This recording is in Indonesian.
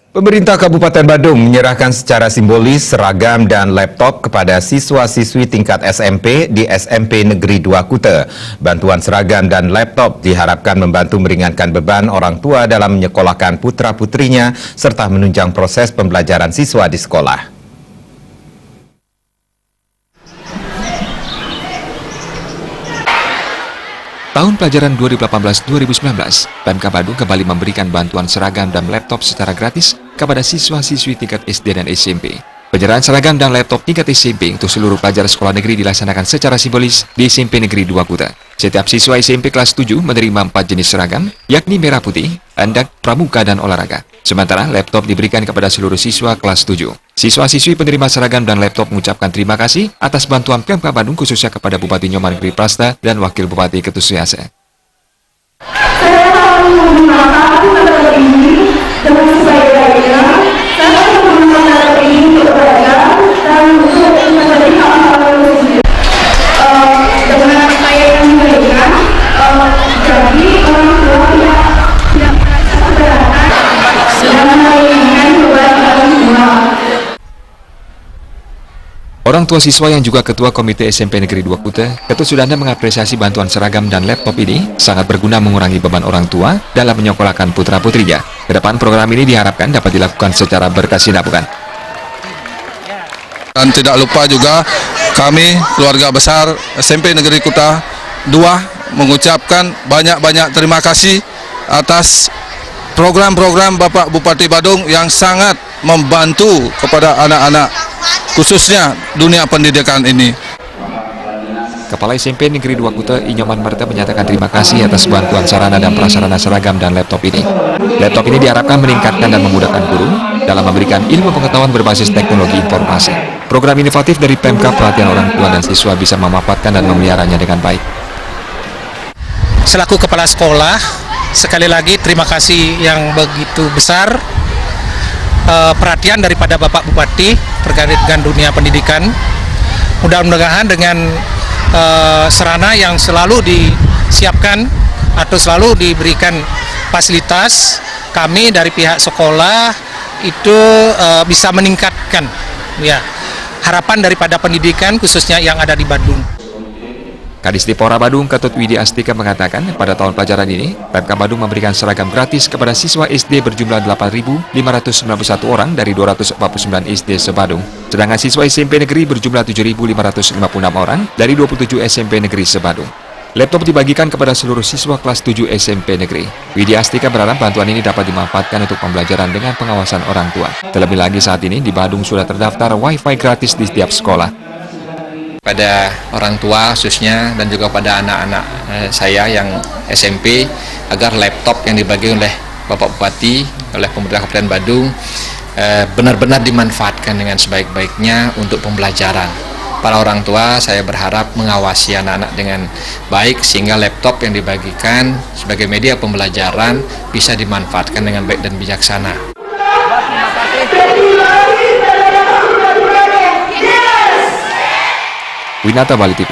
Pemerintah Kabupaten Badung menyerahkan secara simbolis seragam dan laptop kepada siswa-siswi tingkat SMP di SMP Negeri 2 Kuta. Bantuan seragam dan laptop diharapkan membantu meringankan beban orang tua dalam menyekolahkan putra-putrinya serta menunjang proses pembelajaran siswa di sekolah. Tahun pelajaran 2018-2019, Pemka Badung kembali memberikan bantuan seragam dan laptop secara gratis kepada siswa-siswi tingkat SD dan SMP. Penyerahan seragam dan laptop tingkat SMP untuk seluruh pelajar sekolah negeri dilaksanakan secara simbolis di SMP Negeri 2 Kuta. Setiap siswa SMP kelas 7 menerima 4 jenis seragam, yakni merah putih, handak, pramuka, dan olahraga. Sementara laptop diberikan kepada seluruh siswa kelas 7. Siswa-siswi penerima seragam dan laptop mengucapkan terima kasih atas bantuan Pemka Badung khususnya kepada Bupati Nyoman Giri Prasta dan Wakil Bupati Ketusiasa. Saya akan menggunakan laptop ini dengan sebaik-baiknya. Saya akan menggunakan laptop ini untuk belajar dan untuk menerima sendiri. Dengan saya yang diberikan, jadi orang tua tidak merasa keberatan dan meringankan beban orang tua. Orang tua siswa yang juga Ketua Komite SMP Negeri 2 Kuta, Ketut Sudana mengapresiasi bantuan seragam dan laptop ini sangat berguna mengurangi beban orang tua dalam menyekolahkan putra-putrinya. Kedepan program ini diharapkan dapat dilakukan secara berkesinambungan. Dan tidak lupa juga kami keluarga besar SMP Negeri Kuta 2 mengucapkan banyak-banyak terima kasih atas program-program Bapak Bupati Badung yang sangat membantu kepada anak-anak khususnya dunia pendidikan ini. Kepala SMP Negeri 2 Kuta Inyoman Marta menyatakan terima kasih atas bantuan sarana dan prasarana seragam dan laptop ini. Laptop ini diharapkan meningkatkan dan memudahkan guru dalam memberikan ilmu pengetahuan berbasis teknologi informasi. Program inovatif dari Pemka perhatian orang tua dan siswa bisa memanfaatkan dan memeliharanya dengan baik. Selaku kepala sekolah, sekali lagi terima kasih yang begitu besar perhatian daripada Bapak Bupati terkait dengan dunia pendidikan. Mudah-mudahan dengan sarana yang selalu disiapkan atau selalu diberikan fasilitas, kami dari pihak sekolah itu bisa meningkatkan ya harapan daripada pendidikan khususnya yang ada di Badung. Kadisdipora Badung Ketut Widi Astika mengatakan pada tahun pelajaran ini, Pemka Badung memberikan seragam gratis kepada siswa SD berjumlah 8.591 orang dari 249 SD se-Badung. Sedangkan siswa SMP negeri berjumlah 7.556 orang dari 27 SMP negeri se-Badung. Laptop dibagikan kepada seluruh siswa kelas 7 SMP negeri. Widi Astika berharap bantuan ini dapat dimanfaatkan untuk pembelajaran dengan pengawasan orang tua. Terlebih lagi saat ini di Badung sudah terdaftar Wi-Fi gratis di setiap sekolah. Pada orang tua khususnya dan juga pada anak-anak saya yang SMP agar laptop yang dibagi oleh Bapak Bupati, oleh pemerintah Kabupaten Badung benar-benar dimanfaatkan dengan sebaik-baiknya untuk pembelajaran. Para orang tua saya berharap mengawasi anak-anak dengan baik sehingga laptop yang dibagikan sebagai media pembelajaran bisa dimanfaatkan dengan baik dan bijaksana. Winata Bali TV.